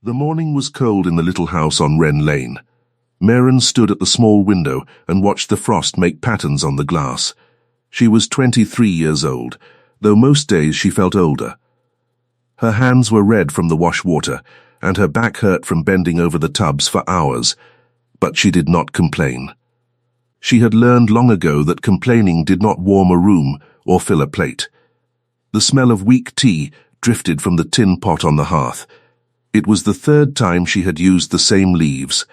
The morning was cold in the little house on Wren Lane. Maren stood at the small window and watched the frost make patterns on the glass. She was 23 years old, though most days she felt older. Her hands were red from the wash water, and her back hurt from bending over the tubs for hours, but she did not complain. She had learned long ago that complaining did not warm a room or fill a plate. The smell of weak tea drifted from the tin pot on the hearth. It was the third time she had used the same leaves.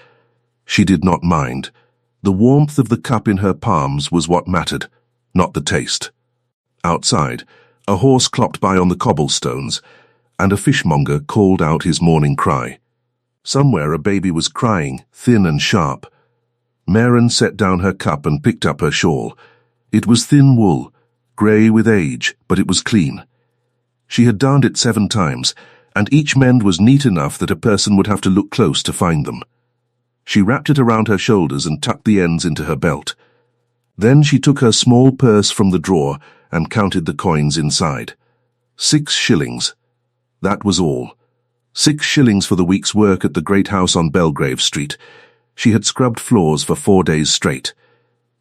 She did not mind. The warmth of the cup in her palms was what mattered, not the taste. Outside, a horse clopped by on the cobblestones, and a fishmonger called out his morning cry. Somewhere a baby was crying, thin and sharp. Maren set down her cup and picked up her shawl. It was thin wool, grey with age, but it was clean. She had darned it 7 times, and each mend was neat enough that a person would have to look close to find them. She wrapped it around her shoulders and tucked the ends into her belt. Then she took her small purse from the drawer and counted the coins inside. 6 shillings. That was all. 6 shillings for the week's work at the great house on Belgrave Street. She had scrubbed floors for 4 days straight.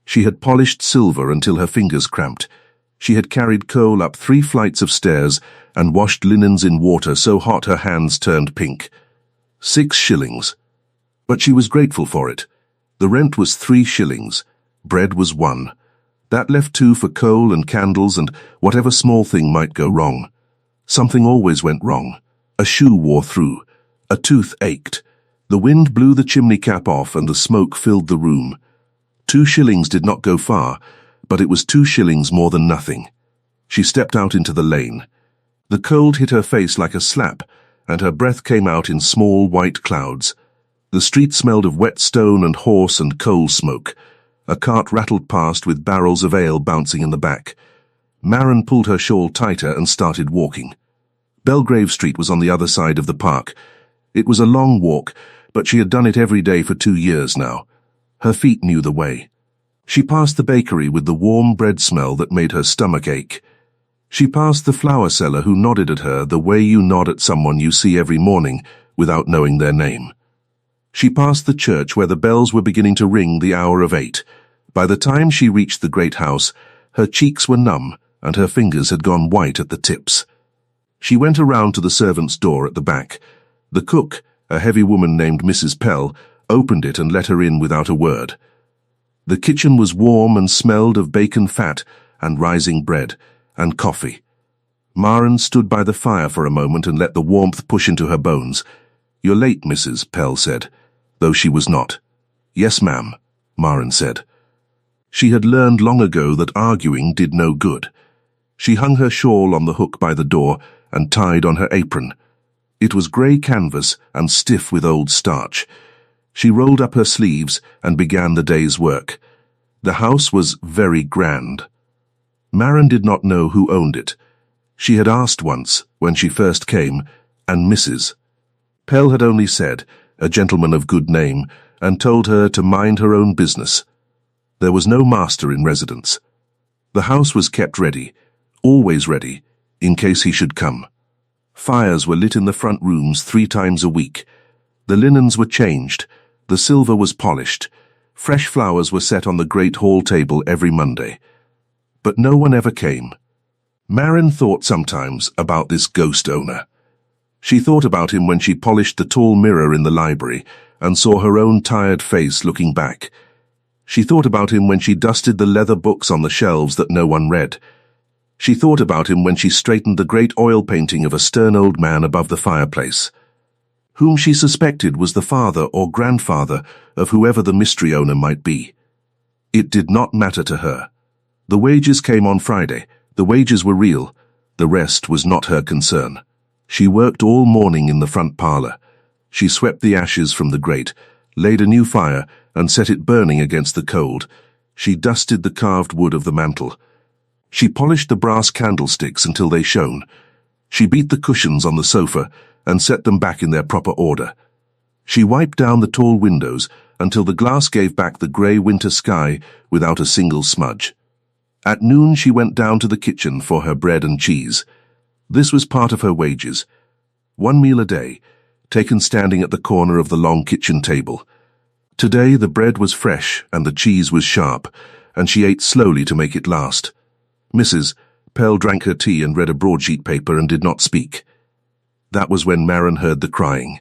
She had polished silver until her fingers cramped. She had carried coal up 3 flights of stairs and washed linens in water so hot her hands turned pink. 6 shillings. But she was grateful for it. The rent was 3 shillings. Bread was 1. That left 2 for coal and candles and whatever small thing might go wrong. Something always went wrong. A shoe wore through. A tooth ached. The wind blew the chimney cap off and the smoke filled the room. 2 shillings did not go far, but it was 2 shillings more than nothing. She stepped out into the lane. The cold hit her face like a slap, and her breath came out in small white clouds. The street smelled of wet stone and horse and coal smoke. A cart rattled past with barrels of ale bouncing in the back. Maren pulled her shawl tighter and started walking. Belgrave Street was on the other side of the park. It was a long walk, but she had done it every day for 2 years now. Her feet knew the way. She passed the bakery with the warm bread smell that made her stomach ache. She passed the flower seller who nodded at her the way you nod at someone you see every morning without knowing their name. She passed the church where the bells were beginning to ring the hour of 8. By the time she reached the great house, her cheeks were numb and her fingers had gone white at the tips. She went around to the servants' door at the back. The cook, a heavy woman named Mrs. Pell, opened it and let her in without a word. The kitchen was warm and smelled of bacon fat and rising bread and coffee. Maren stood by the fire for a moment and let the warmth push into her bones. "You're late, Mrs. Pell said, though she was not. "Yes, ma'am," Maren said. She had learned long ago that arguing did no good. She hung her shawl on the hook by the door and tied on her apron. It was grey canvas and stiff with old starch. She rolled up her sleeves and began the day's work. The house was very grand. Maren did not know who owned it. She had asked once, when she first came, and Mrs. Pell had only said, a gentleman of good name, and told her to mind her own business. There was no master in residence. The house was kept ready, always ready, in case he should come. Fires were lit in the front rooms 3 times a week. The linens were changed. The silver was polished. Fresh flowers were set on the great hall table every Monday. But no one ever came. Maren thought sometimes about this ghost owner. She thought about him when she polished the tall mirror in the library and saw her own tired face looking back. She thought about him when she dusted the leather books on the shelves that no one read. She thought about him when she straightened the great oil painting of a stern old man above the fireplace, whom she suspected was the father or grandfather of whoever the mystery owner might be. It did not matter to her. The wages came on Friday. The wages were real. The rest was not her concern. She worked all morning in the front parlour. She swept the ashes from the grate, laid a new fire, and set it burning against the cold. She dusted the carved wood of the mantel. She polished the brass candlesticks until they shone. She beat the cushions on the sofa and set them back in their proper order. She wiped down the tall windows until the glass gave back the grey winter sky without a single smudge. At noon she went down to the kitchen for her bread and cheese. This was part of her wages. 1 meal a day, taken standing at the corner of the long kitchen table. Today the bread was fresh and the cheese was sharp, and she ate slowly to make it last. Mrs. Pell drank her tea and read a broadsheet paper and did not speak. That was when Maren heard the crying.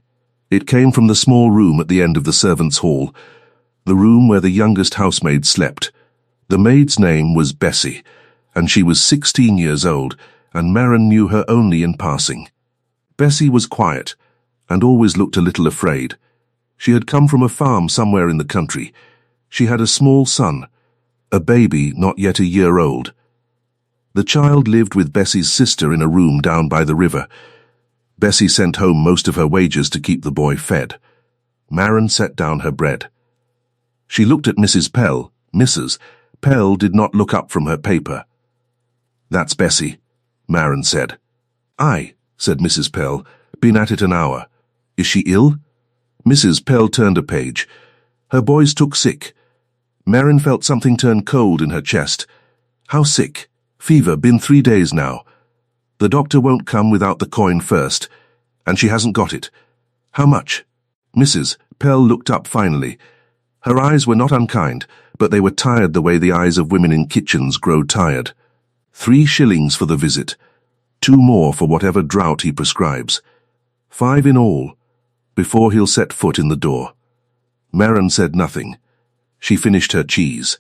It came from the small room at the end of the servants' hall, the room where the youngest housemaid slept. The maid's name was Bessie, and she was 16 years old, and Maren knew her only in passing. Bessie was quiet, and always looked a little afraid. She had come from a farm somewhere in the country. She had a small son, a baby not yet a year old. The child lived with Bessie's sister in a room down by the river. Bessie sent home most of her wages to keep the boy fed. Maren set down her bread. She looked at Mrs. Pell. Mrs. Pell did not look up from her paper. "That's Bessie," Maren said. "Aye," said Mrs. Pell. "Been at it an hour. Is she ill?" Mrs. Pell turned a page. "Her boys took sick." Maren felt something turn cold in her chest. "How sick?" "Fever, been 3 days now. The doctor won't come without the coin first, and she hasn't got it." "How much?" Mrs. Pell looked up finally. Her eyes were not unkind, but they were tired the way the eyes of women in kitchens grow tired. 3 shillings for the visit. 2 more for whatever draught he prescribes. 5 in all, before he'll set foot in the door. Maren said nothing. She finished her cheese.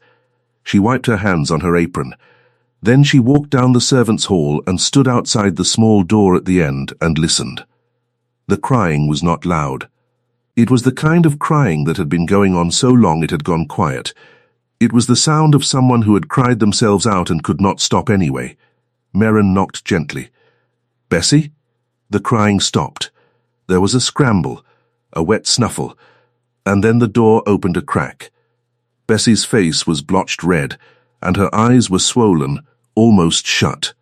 She wiped her hands on her apron. Then she walked down the servants' hall and stood outside the small door at the end and listened. The crying was not loud. It was the kind of crying that had been going on so long it had gone quiet. It was the sound of someone who had cried themselves out and could not stop anyway. Maren knocked gently. "Bessie?" The crying stopped. There was a scramble, a wet snuffle, and then the door opened a crack. Bessie's face was blotched red, and her eyes were swollen, almost shut.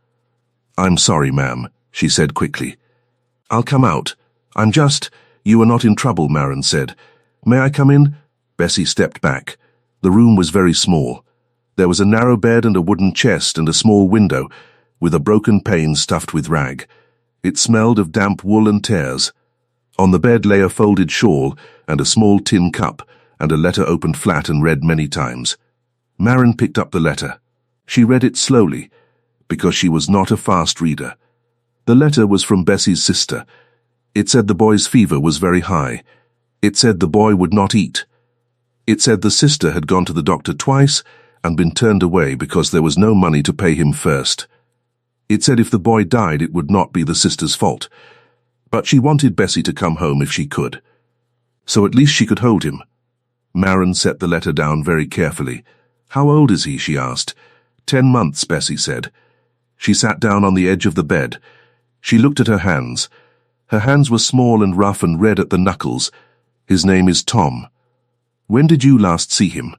"I'm sorry, ma'am," she said quickly. "I'll come out. You are not in trouble," Maren said. "May I come in?" Bessie stepped back. The room was very small. There was a narrow bed and a wooden chest and a small window, with a broken pane stuffed with rag. It smelled of damp wool and tears. On the bed lay a folded shawl and a small tin cup, and a letter opened flat and read many times. Maren picked up the letter. She read it slowly, because she was not a fast reader. The letter was from Bessie's sister. It said the boy's fever was very high. It said the boy would not eat. It said the sister had gone to the doctor twice and been turned away because there was no money to pay him first. It said if the boy died it would not be the sister's fault, but she wanted Bessie to come home if she could. So at least she could hold him. Maren set the letter down very carefully. "How old is he?" she asked. 10 months, Bessie said. She sat down on the edge of the bed. She looked at her hands. Her hands were small and rough and red at the knuckles. "His name is Tom." "When did you last see him?"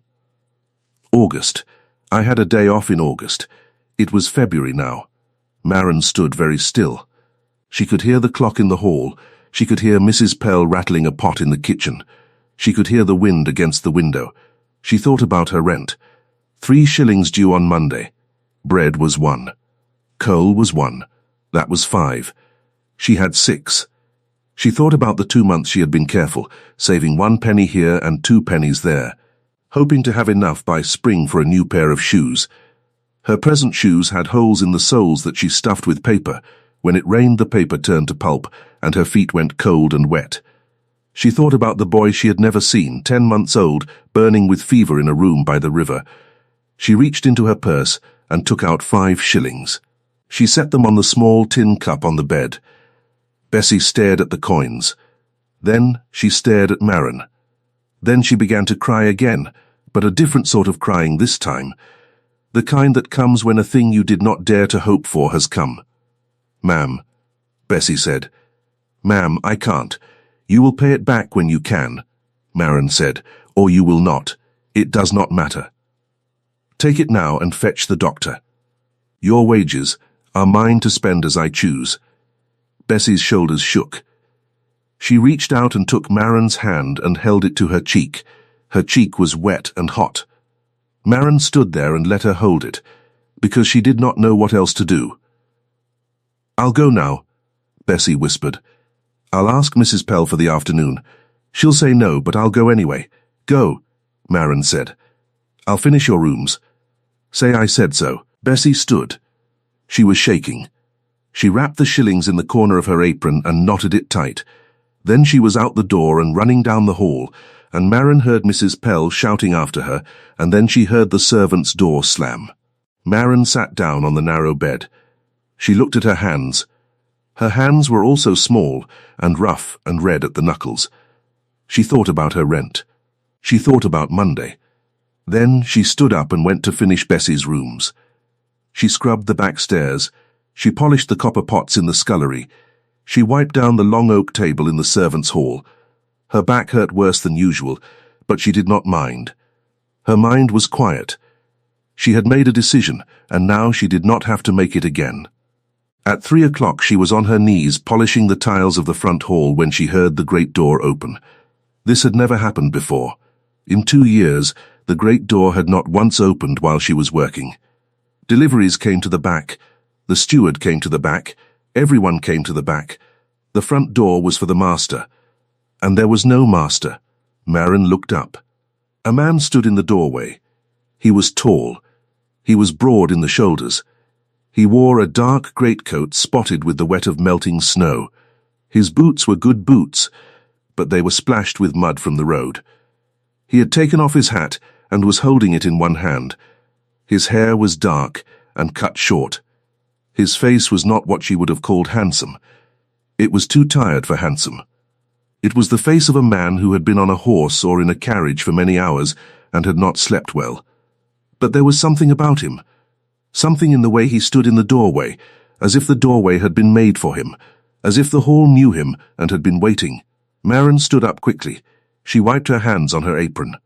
"August. I had a day off in August. It was February now." Maren stood very still. She could hear the clock in the hall. She could hear Mrs. Pell rattling a pot in the kitchen. She could hear the wind against the window. She thought about her rent. 3 shillings due on Monday. Bread was 1. Coal was 1. That was 5. She had 6. She thought about the 2 months she had been careful, saving 1 penny here and 2 pennies there, hoping to have enough by spring for a new pair of shoes. Her present shoes had holes in the soles that she stuffed with paper. When it rained, the paper turned to pulp, and her feet went cold and wet. She thought about the boy she had never seen, 10 months old, burning with fever in a room by the river. She reached into her purse and took out 5 shillings. She set them on the small tin cup on the bed. Bessie stared at the coins. Then she stared at Maren. Then she began to cry again, but a different sort of crying this time. The kind that comes when a thing you did not dare to hope for has come. "Ma'am," Bessie said. "Ma'am, I can't. You will pay it back when you can," Maren said, "or you will not. It does not matter. Take it now and fetch the doctor. Your wages are mine to spend as I choose." Bessie's shoulders shook. She reached out and took Maren's hand and held it to her cheek. Her cheek was wet and hot. Maren stood there and let her hold it, because she did not know what else to do. "I'll go now," Bessie whispered. I'll ask Mrs. Pell for the afternoon. She'll say no, but I'll go anyway. Go, Marin said. I'll finish your rooms. Say I said so. Bessie stood. She was shaking. She wrapped the shillings in the corner of her apron and knotted it tight. Then she was out the door and running down the hall, and Marin heard Mrs. Pell shouting after her, and then she heard the servant's door slam. Marin sat down on the narrow bed. She looked at her hands. Her hands were also small and rough and red at the knuckles. She thought about her rent. She thought about Monday. Then she stood up and went to finish Bessie's rooms. She scrubbed the back stairs. She polished the copper pots in the scullery. She wiped down the long oak table in the servants' hall. Her back hurt worse than usual, but she did not mind. Her mind was quiet. She had made a decision, and now she did not have to make it again. At 3 o'clock she was on her knees polishing the tiles of the front hall when she heard the great door open. This had never happened before. In 2 years, the great door had not once opened while she was working. Deliveries came to the back. The steward came to the back. Everyone came to the back. The front door was for the master. And there was no master. Marin looked up. A man stood in the doorway. He was tall. He was broad in the shoulders. He wore a dark greatcoat spotted with the wet of melting snow. His boots were good boots, but they were splashed with mud from the road. He had taken off his hat and was holding it in one hand. His hair was dark and cut short. His face was not what she would have called handsome. It was too tired for handsome. It was the face of a man who had been on a horse or in a carriage for many hours and had not slept well. But there was something about him. Something in the way he stood in the doorway, as if the doorway had been made for him, as if the hall knew him and had been waiting. Marin stood up quickly. She wiped her hands on her apron.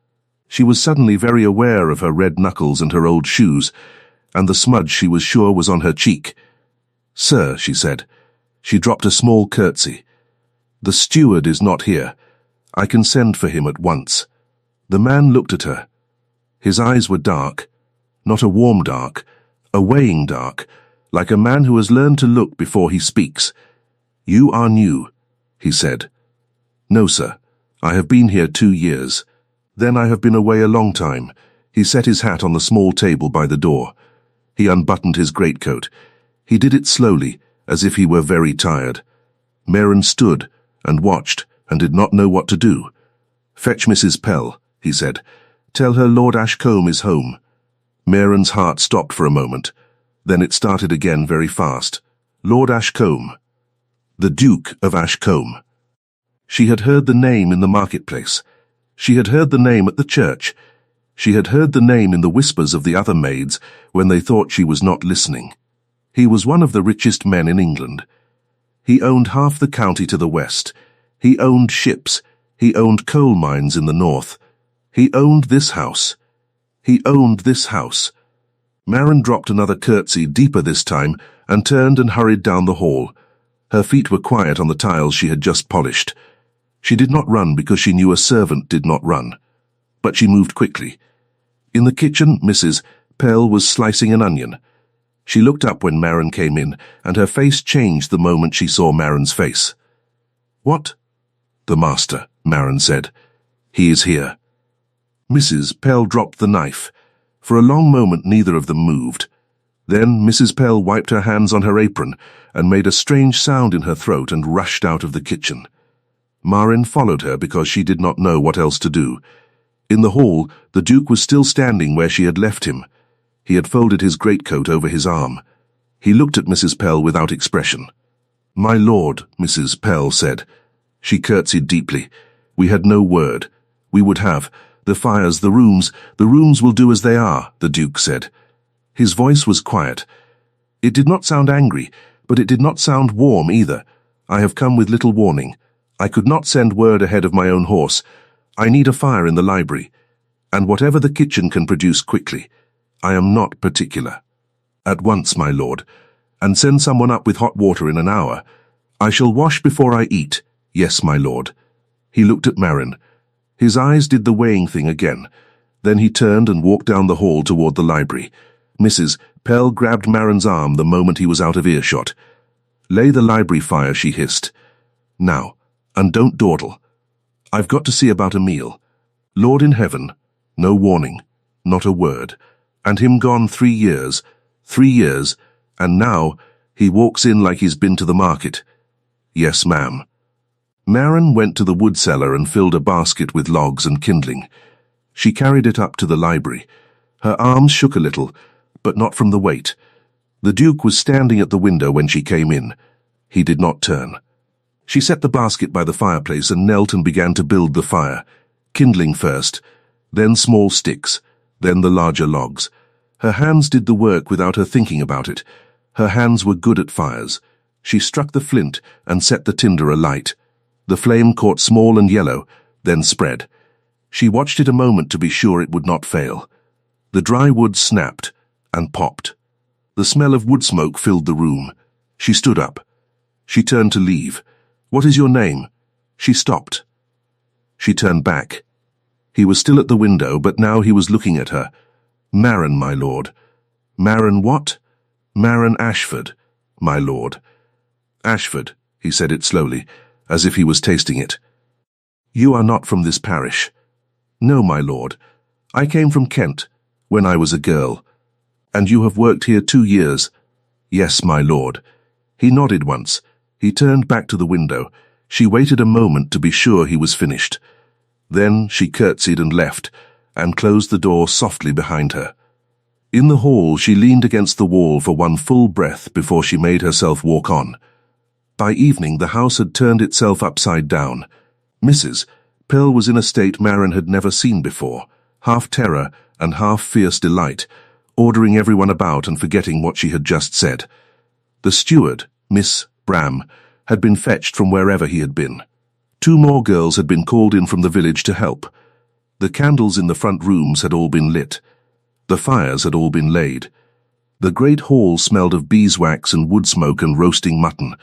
She was suddenly very aware of her red knuckles and her old shoes, and the smudge she was sure was on her cheek. "Sir," she said. She dropped a small curtsy. "The steward is not here. I can send for him at once." The man looked at her. His eyes were dark, not a warm dark, a weighing dark, like a man who has learned to look before he speaks. "You are new," he said. "No, sir. I have been here 2 years. Then I have been away a long time." He set his hat on the small table by the door. He unbuttoned his greatcoat. He did it slowly, as if he were very tired. Marin stood and watched and did not know what to do. "Fetch Mrs. Pell," he said. "Tell her Lord Ashcombe is home." Marin's heart stopped for a moment. Then it started again very fast. Lord Ashcombe. The Duke of Ashcombe. She had heard the name in the marketplace. She had heard the name at the church. She had heard the name in the whispers of the other maids when they thought she was not listening. He was one of the richest men in England. He owned half the county to the west. He owned ships. He owned coal mines in the north. He owned this house. He owned this house. Marin dropped another curtsy, deeper this time, and turned and hurried down the hall. Her feet were quiet on the tiles she had just polished. She did not run because she knew a servant did not run. But she moved quickly. In the kitchen, Mrs. Pell was slicing an onion. She looked up when Marin came in, and her face changed the moment she saw Marin's face. "What?" "The master," Marin said. "He is here." Mrs. Pell dropped the knife. For a long moment neither of them moved. Then Mrs. Pell wiped her hands on her apron and made a strange sound in her throat and rushed out of the kitchen. Marin followed her because she did not know what else to do. In the hall, the Duke was still standing where she had left him. He had folded his greatcoat over his arm. He looked at Mrs. Pell without expression. "My lord," Mrs. Pell said. She curtsied deeply. "We had no word. We would have. The fires, the rooms will do as they are," the Duke said. His voice was quiet. It did not sound angry, but it did not sound warm either. "I have come with little warning. I could not send word ahead of my own horse. I need a fire in the library, and whatever the kitchen can produce quickly. I am not particular." "At once, my lord, and send someone up with hot water in an hour. I shall wash before I eat." "Yes, my lord." He looked at Marin. His eyes did the weighing thing again. Then he turned and walked down the hall toward the library. Mrs. Pell grabbed Marin's arm the moment he was out of earshot. "Lay the library fire," she hissed. "Now, And don't dawdle. I've got to see about a meal. Lord in heaven, no warning, not a word. And him gone 3 years, and now he walks in like he's been to the market. Yes, ma'am. Maren went to the wood cellar and filled a basket with logs and kindling. She carried it up to the library. Her arms shook a little, but not from the weight. The Duke was standing at the window when she came in. He did not turn. She set the basket by the fireplace and knelt and began to build the fire. Kindling first, then small sticks, then the larger logs. Her hands did the work without her thinking about it. Her hands were good at fires. She struck the flint and set the tinder alight. The flame caught small and yellow, then spread. She watched it a moment to be sure it would not fail. The dry wood snapped and popped. The smell of wood smoke filled the room. She stood up. She turned to leave. "What is your name?" She stopped. She turned back. He was still at the window, but now he was looking at her. "Maren, my lord." "Maren what?" "Maren Ashford, my lord." "Ashford," he said it slowly, as if he was tasting it. "You are not from this parish." "No, my lord. I came from Kent, when I was a girl." "And you have worked here 2 years?" "Yes, my lord." He nodded once. He turned back to the window. She waited a moment to be sure he was finished. Then she curtsied and left, and closed the door softly behind her. In the hall she leaned against the wall for one full breath before she made herself walk on. By evening the house had turned itself upside down. Mrs. Pell was in a state Maren had never seen before, half terror and half fierce delight, ordering everyone about and forgetting what she had just said. The steward, Miss Bram, had been fetched from wherever he had been. 2 more girls had been called in from the village to help. The candles in the front rooms had all been lit. The fires had all been laid. The great hall smelled of beeswax and wood smoke and roasting mutton.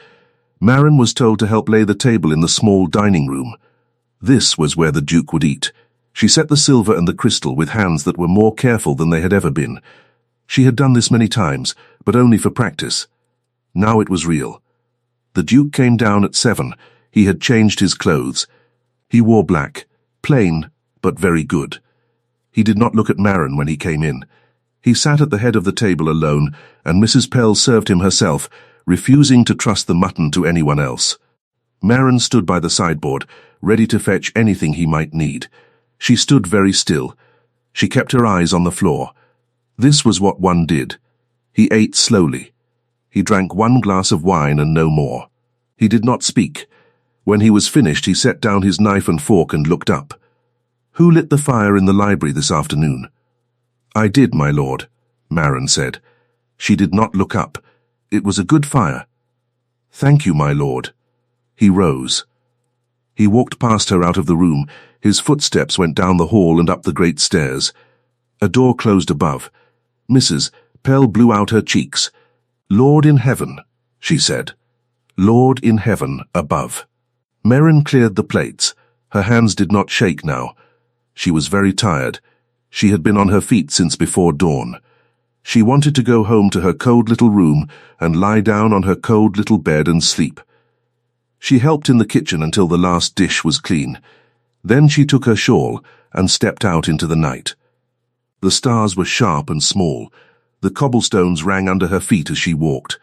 Maren was told to help lay the table in the small dining room. This was where the Duke would eat. She set the silver and the crystal with hands that were more careful than they had ever been. She had done this many times, but only for practice. Now it was real. The Duke came down at 7. He had changed his clothes. He wore black, plain, but very good. He did not look at Maren when he came in. He sat at the head of the table alone, and Mrs. Pell served him herself, refusing to trust the mutton to anyone else. Maren stood by the sideboard, ready to fetch anything he might need. She stood very still. She kept her eyes on the floor. This was what one did. He ate slowly. He drank 1 glass of wine and no more. He did not speak. When he was finished, he set down his knife and fork and looked up. "Who lit the fire in the library this afternoon?" "I did, my lord," Maren said. She did not look up. It was a good fire. "Thank you, my lord." He rose. He walked past her out of the room. His footsteps went down the hall and up the great stairs. A door closed above. Mrs. Pell blew out her cheeks. "Lord in heaven," she said. "Lord in heaven above." Maren cleared the plates. Her hands did not shake now. She was very tired. She had been on her feet since before dawn. She wanted to go home to her cold little room and lie down on her cold little bed and sleep. She helped in the kitchen until the last dish was clean. Then she took her shawl and stepped out into the night. The stars were sharp and small. The cobblestones rang under her feet as she walked.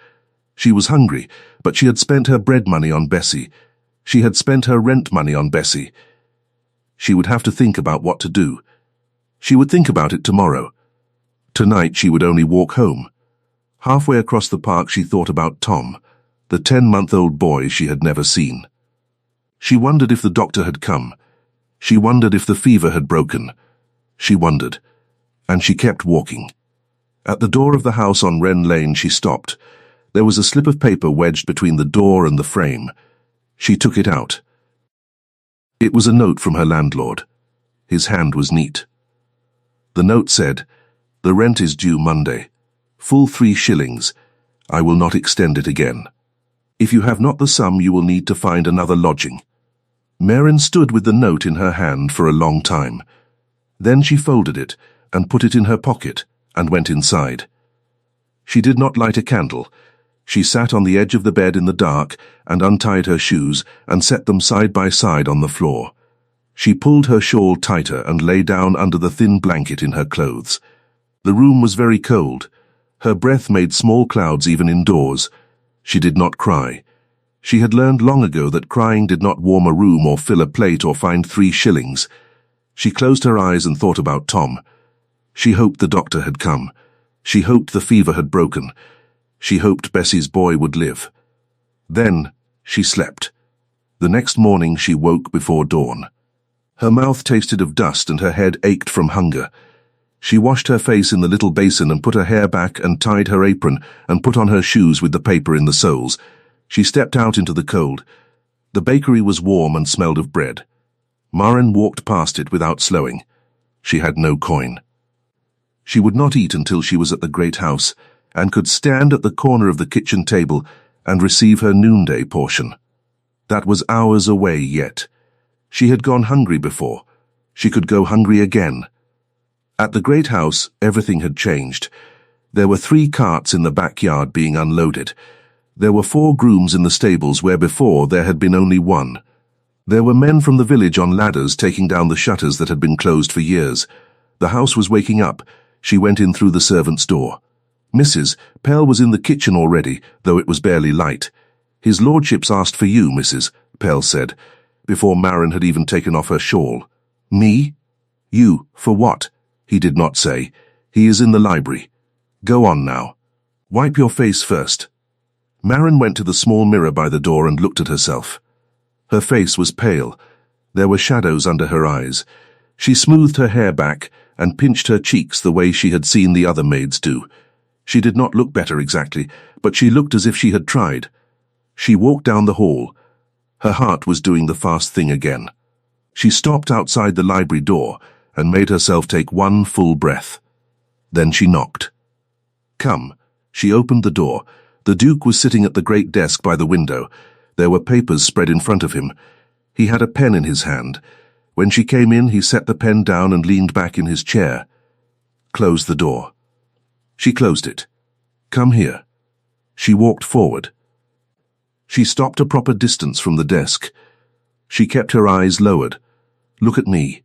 She was hungry, but she had spent her bread money on Bessie. She had spent her rent money on Bessie. She would have to think about what to do. She would think about it tomorrow. Tonight she would only walk home. Halfway across the park she thought about Tom, the 10-month-old boy she had never seen. She wondered if the doctor had come. She wondered if the fever had broken. She wondered, and she kept walking. At the door of the house on Wren Lane she stopped. There was a slip of paper wedged between the door and the frame. She took it out. It was a note from her landlord. His hand was neat. The note said, "The rent is due Monday. Full 3 shillings. I will not extend it again. If you have not the sum, you will need to find another lodging." Maren stood with the note in her hand for a long time. Then she folded it and put it in her pocket and went inside. She did not light a candle. She sat on the edge of the bed in the dark and untied her shoes and set them side by side on the floor. She pulled her shawl tighter and lay down under the thin blanket in her clothes. The room was very cold. Her breath made small clouds even indoors. She did not cry. She had learned long ago that crying did not warm a room or fill a plate or find 3 shillings. She closed her eyes and thought about Tom. She hoped the doctor had come. She hoped the fever had broken. She hoped Bessie's boy would live. Then she slept. The next morning she woke before dawn. Her mouth tasted of dust and her head ached from hunger. She washed her face in the little basin and put her hair back and tied her apron and put on her shoes with the paper in the soles. She stepped out into the cold. The bakery was warm and smelled of bread. Maren walked past it without slowing. She had no coin. She would not eat until she was at the great house and could stand at the corner of the kitchen table and receive her noonday portion. That was hours away yet. She had gone hungry before. She could go hungry again. At the great house, everything had changed. There were 3 carts in the backyard being unloaded. There were 4 grooms in the stables where before there had been only 1. There were men from the village on ladders taking down the shutters that had been closed for years. The house was waking up. She went in through the servant's door. Mrs. Pell was in the kitchen already, though it was barely light. His lordship's asked for you, Mrs. Pell said, before Maren had even taken off her shawl. Me? You, for what? He did not say. He is in the library. Go on now. Wipe your face first. Maren went to the small mirror by the door and looked at herself. Her face was pale. There were shadows under her eyes. She smoothed her hair back and pinched her cheeks the way she had seen the other maids do. She did not look better exactly, but she looked as if she had tried. She walked down the hall. Her heart was doing the fast thing again. She stopped outside the library door and made herself take 1 full breath. Then she knocked. Come. She opened the door. The Duke was sitting at the great desk by the window. There were papers spread in front of him. He had a pen in his hand. When she came in, he set the pen down and leaned back in his chair. Close the door. She closed it. Come here. She walked forward. She stopped a proper distance from the desk. She kept her eyes lowered. Look at me.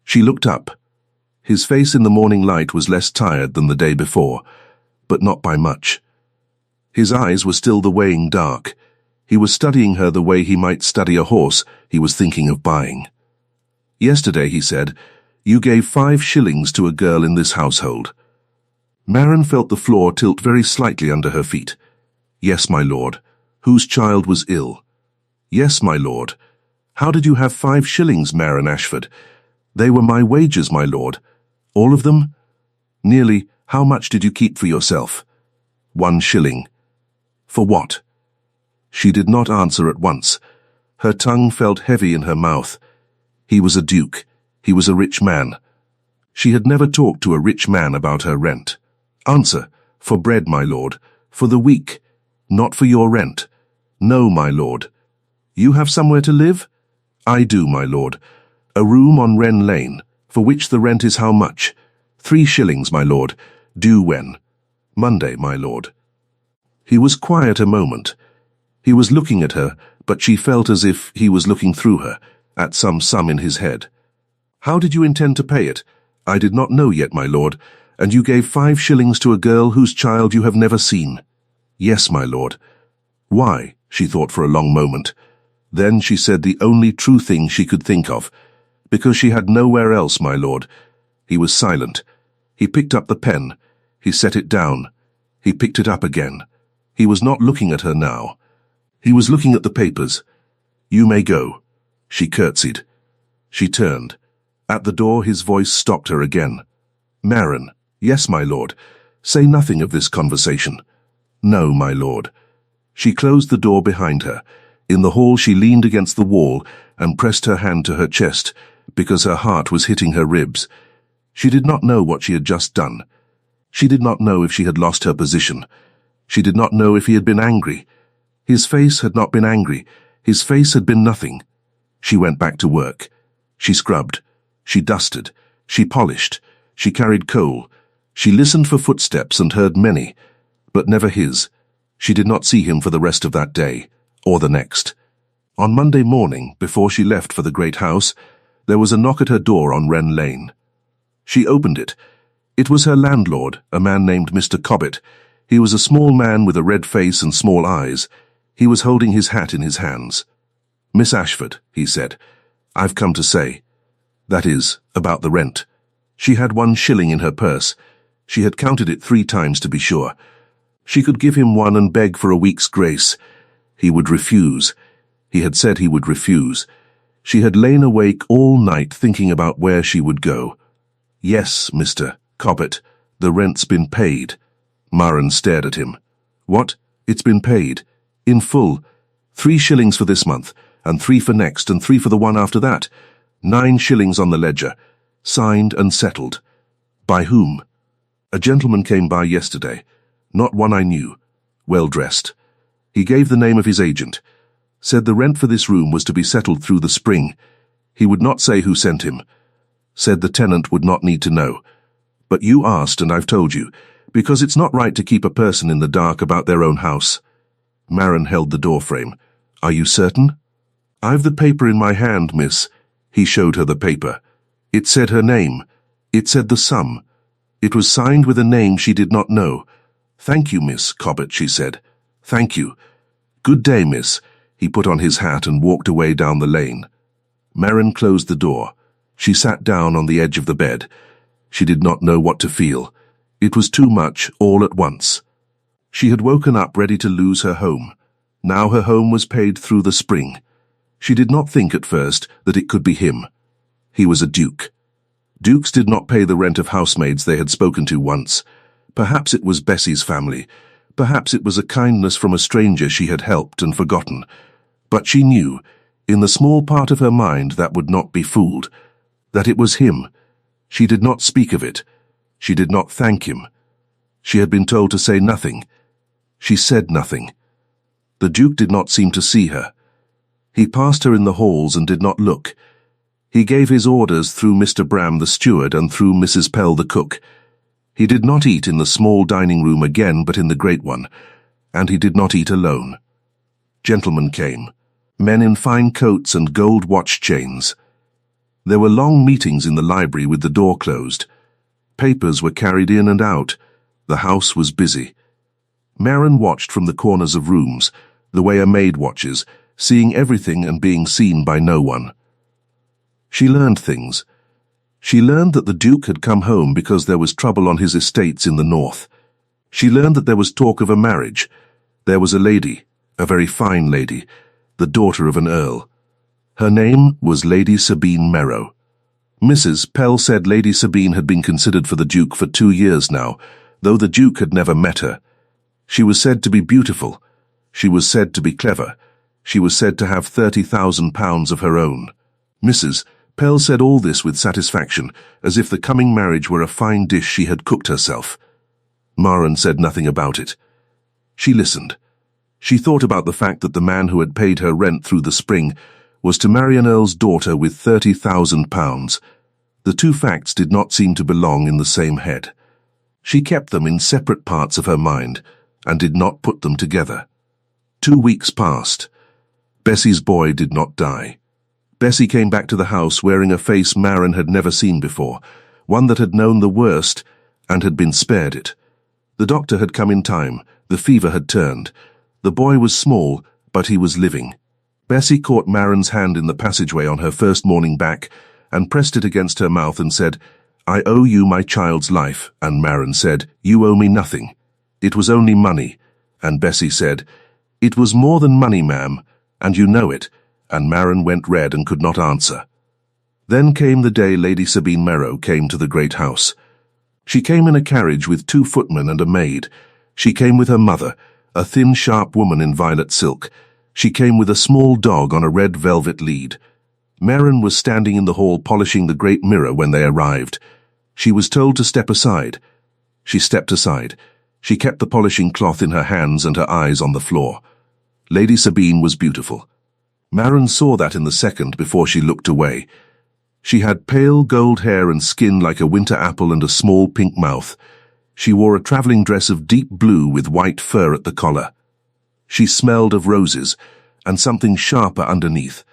She looked up. His face in the morning light was less tired than the day before, but not by much. His eyes were still the weighing dark. He was studying her the way he might study a horse he was thinking of buying. Yesterday, he said, you gave 5 shillings to a girl in this household. Maren felt the floor tilt very slightly under her feet. Yes, my lord. Whose child was ill? Yes, my lord. How did you have 5 shillings, Maren Ashford? They were my wages, my lord. All of them? Nearly. How much did you keep for yourself? 1 shilling. For what? She did not answer at once. Her tongue felt heavy in her mouth. He was a duke. He was a rich man. She had never talked to a rich man about her rent. Answer. For bread, my lord. For the week. Not for your rent. No, my lord. You have somewhere to live? I do, my lord. A room on Wren Lane, for which the rent is how much? 3 shillings, my lord. Due when? Monday, my lord. He was quiet a moment. He was looking at her, but she felt as if he was looking through her, at some sum in his head. How did you intend to pay it? I did not know yet, my lord, and you gave 5 shillings to a girl whose child you have never seen. Yes, my lord. Why? She thought for a long moment. Then she said the only true thing she could think of. Because she had nowhere else, my lord. He was silent. He picked up the pen. He set it down. He picked it up again. He was not looking at her now. He was looking at the papers. You may go. She curtsied. She turned. At the door his voice stopped her again. Maren. Yes, my lord. Say nothing of this conversation. No, my lord. She closed the door behind her. In the hall she leaned against the wall and pressed her hand to her chest, because her heart was hitting her ribs. She did not know what she had just done. She did not know if she had lost her position. She did not know if he had been angry. His face had not been angry. His face had been nothing. She went back to work. She scrubbed. She dusted. She polished. She carried coal. She listened for footsteps and heard many, but never his. She did not see him for the rest of that day, or the next. On Monday morning, before she left for the great house, there was a knock at her door on Wren Lane. She opened it. It was her landlord, a man named Mr. Cobbett. He was a small man with a red face and small eyes. He was holding his hat in his hands. "Miss Ashford," he said, "I've come to say. That is, about the rent." She had 1 shilling in her purse. She had counted it 3 times to be sure. She could give him 1 and beg for a week's grace. He would refuse. He had said he would refuse. She had lain awake all night thinking about where she would go. "Yes, Mr. Cobbett, the rent's been paid." Maren stared at him. "What? It's been paid? In full? 3 shillings for this month, and 3 for next, and 3 for the one after that. 9 shillings on the ledger. Signed and settled. By whom?" "A gentleman came by yesterday. Not one I knew. Well-dressed. He gave the name of his agent. Said the rent for this room was to be settled through the spring. He would not say who sent him. Said the tenant would not need to know. But you asked, and I've told you, because it's not right to keep a person in the dark about their own house." Maren held the doorframe. "Are you certain?" "I've the paper in my hand, miss." He showed her the paper. It said her name. It said the sum. It was signed with a name she did not know. "Thank you, Miss Cobbett," she said. "Thank you. Good day, miss." He put on his hat and walked away down the lane. Maren closed the door. She sat down on the edge of the bed. She did not know what to feel. It was too much, all at once. She had woken up ready to lose her home. Now her home was paid through the spring. She did not think at first that it could be him. He was a duke. Dukes did not pay the rent of housemaids they had spoken to once. Perhaps it was Bessie's family. Perhaps it was a kindness from a stranger she had helped and forgotten. But she knew, in the small part of her mind that would not be fooled, that it was him. She did not speak of it. She did not thank him. She had been told to say nothing. She said nothing. The Duke did not seem to see her. He passed her in the halls and did not look. He gave his orders through Mr. Bram the steward and through Mrs. Pell the cook. He did not eat in the small dining room again but in the great one, and he did not eat alone. Gentlemen came, men in fine coats and gold watch chains. There were long meetings in the library with the door closed. Papers were carried in and out. The house was busy. Maren watched from the corners of rooms, the way a maid watches, seeing everything and being seen by no one. She learned things. She learned that the Duke had come home because there was trouble on his estates in the north. She learned that there was talk of a marriage. There was a lady, a very fine lady, the daughter of an earl. Her name was Lady Sabine Merrow. Mrs. Pell said Lady Sabine had been considered for the Duke for 2 years now, though the Duke had never met her. She was said to be beautiful. She was said to be clever. She was said to have £30,000 of her own. Mrs. Pell said all this with satisfaction, as if the coming marriage were a fine dish she had cooked herself. Maren said nothing about it. She listened. She thought about the fact that the man who had paid her rent through the spring was to marry an earl's daughter with £30,000. The two facts did not seem to belong in the same head. She kept them in separate parts of her mind, and did not put them together. 2 weeks passed. Bessie's boy did not die. Bessie came back to the house wearing a face Maren had never seen before, one that had known the worst and had been spared it. The doctor had come in time. The fever had turned. The boy was small, but he was living. Bessie caught Maren's hand in the passageway on her first morning back and pressed it against her mouth and said, "I owe you my child's life," and Maren said, "You owe me nothing. It was only money." And Bessie said, "It was more than money, ma'am, and you know it," and Maren went red and could not answer. Then came the day Lady Sabine Merrow came to the great house. She came in a carriage with 2 footmen and a maid. She came with her mother, a thin, sharp woman in violet silk. She came with a small dog on a red velvet lead. Maren was standing in the hall polishing the great mirror when they arrived. She was told to step aside. She stepped aside. She kept the polishing cloth in her hands and her eyes on the floor. Lady Sabine was beautiful. Maren saw that in the second before she looked away. She had pale gold hair and skin like a winter apple and a small pink mouth. She wore a travelling dress of deep blue with white fur at the collar. She smelled of roses, and something sharper underneath.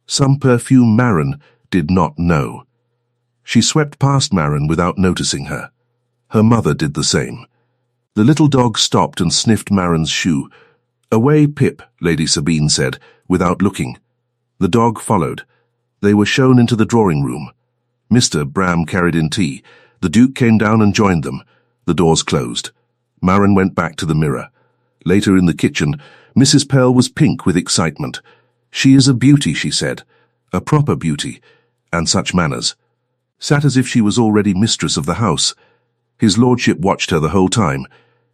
Some perfume Marin did not know. She swept past Marin without noticing her. Her mother did the same. The little dog stopped and sniffed Marin's shoe. "Away, Pip," Lady Sabine said, without looking. The dog followed. They were shown into the drawing room. Mr. Bram carried in tea. The Duke came down and joined them. The doors closed. Marin went back to the mirror. Later in the kitchen, Mrs. Pell was pink with excitement. "She is a beauty," she said. "A proper beauty, and such manners." Sat as if she was already mistress of the house. His lordship watched her the whole time.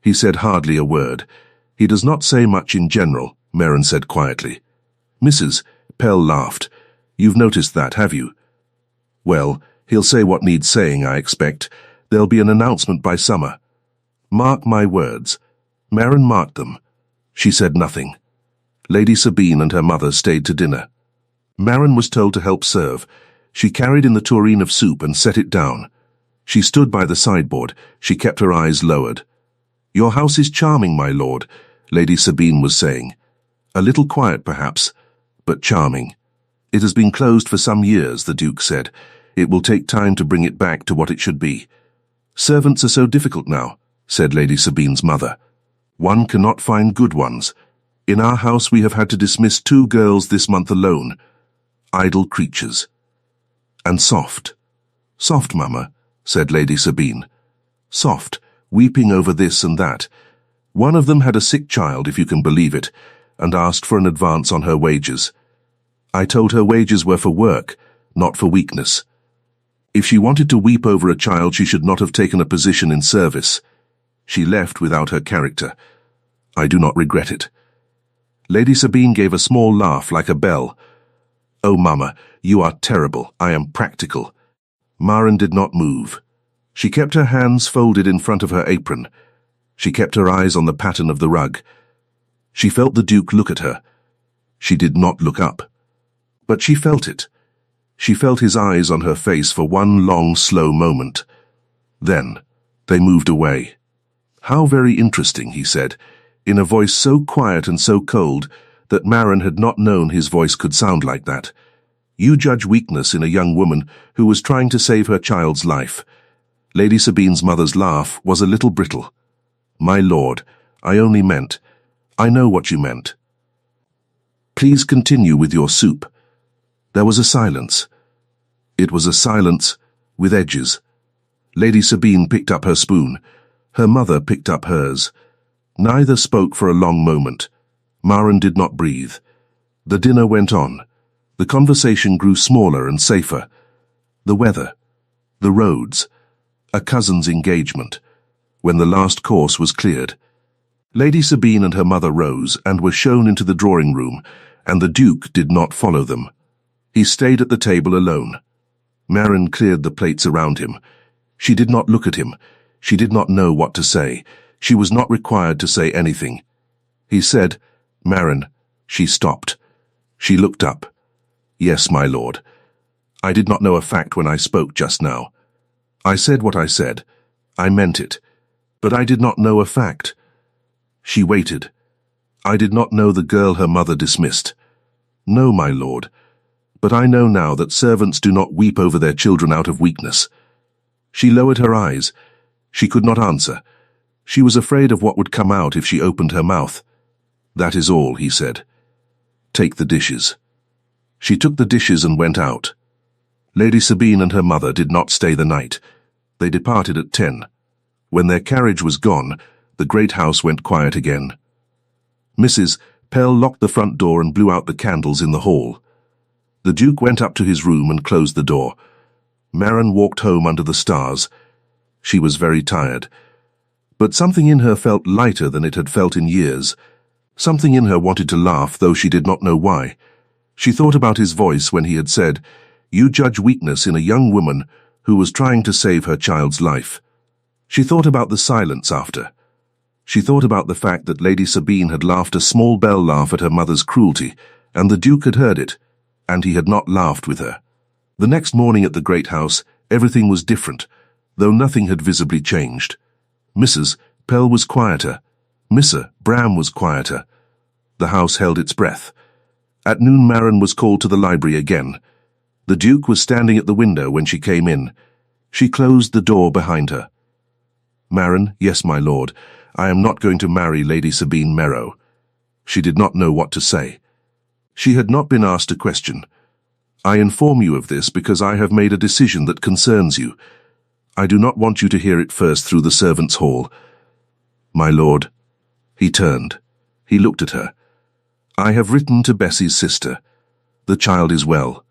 He said hardly a word. "He does not say much in general," Marin said quietly. Mrs. Pell laughed. "You've noticed that, have you?" "Well, he'll say what needs saying, I expect. There'll be an announcement by summer." "Mark my words." Marin marked them. She said nothing. Lady Sabine and her mother stayed to dinner. Marin was told to help serve. She carried in the tureen of soup and set it down. She stood by the sideboard. She kept her eyes lowered. "Your house is charming, my lord," Lady Sabine was saying. "A little quiet, perhaps, but charming." "It has been closed for some years," the Duke said. "It will take time to bring it back to what it should be." "Servants are so difficult now," said Lady Sabine's mother. "One cannot find good ones. In our house we have had to dismiss 2 girls this month alone. Idle creatures." "And soft." "Soft, Mama," said Lady Sabine. "Soft, weeping over this and that. One of them had a sick child, if you can believe it, and asked for an advance on her wages. I told her wages were for work, not for weakness. If she wanted to weep over a child, she should not have taken a position in service. She left without her character. I do not regret it." Lady Sabine gave a small laugh like a bell. "Oh, Mama, you are terrible. I am practical." Marin did not move. She kept her hands folded in front of her apron. She kept her eyes on the pattern of the rug. She felt the Duke look at her. She did not look up. But she felt it. She felt his eyes on her face for one long, slow moment. Then, they moved away. "How very interesting," he said, in a voice so quiet and so cold that Marin had not known his voice could sound like that. "You judge weakness in a young woman who was trying to save her child's life." Lady Sabine's mother's laugh was a little brittle. "My lord, I only meant. I know what you meant. Please continue with your soup." There was a silence. It was a silence with edges. Lady Sabine picked up her spoon. Her mother picked up hers. Neither spoke for a long moment. Marin did not breathe. The dinner went on. The conversation grew smaller and safer. The weather. The roads. A cousin's engagement. When the last course was cleared. Lady Sabine and her mother rose and were shown into the drawing room, and the Duke did not follow them. He stayed at the table alone. Marin cleared the plates around him. She did not look at him. She did not know what to say. She was not required to say anything. He said, "Marin." She stopped. She looked up. "Yes, my lord. I did not know a fact when I spoke just now. I said what I said. I meant it. But I did not know a fact." She waited. "I did not know the girl her mother dismissed." "No, my lord. But I know now that servants do not weep over their children out of weakness." She lowered her eyes. She could not answer. She was afraid of what would come out if she opened her mouth. "That is all," he said. "Take the dishes." She took the dishes and went out. Lady Sabine and her mother did not stay the night. They departed at 10. When their carriage was gone, the great house went quiet again. Mrs. Pell locked the front door and blew out the candles in the hall. The Duke went up to his room and closed the door. Marin walked home under the stars. She was very tired. But something in her felt lighter than it had felt in years. Something in her wanted to laugh, though she did not know why. She thought about his voice when he had said, "You judge weakness in a young woman who was trying to save her child's life." She thought about the silence after. She thought about the fact that Lady Sabine had laughed a small bell laugh at her mother's cruelty, and the Duke had heard it, and he had not laughed with her. The next morning at the great house, everything was different, though nothing had visibly changed. Mrs. Pell was quieter. Mr. Bram was quieter. The house held its breath. At noon, Marin was called to the library again. The Duke was standing at the window when she came in. She closed the door behind her. Marin, yes, my lord, I am not going to marry Lady Sabine Merrow. She did not know what to say. She had not been asked a question. I inform you of this because I have made a decision that concerns you. I do not want you to hear it first through the servants' hall. My lord. He turned. He looked at her. I have written to Bessie's sister. The child is well.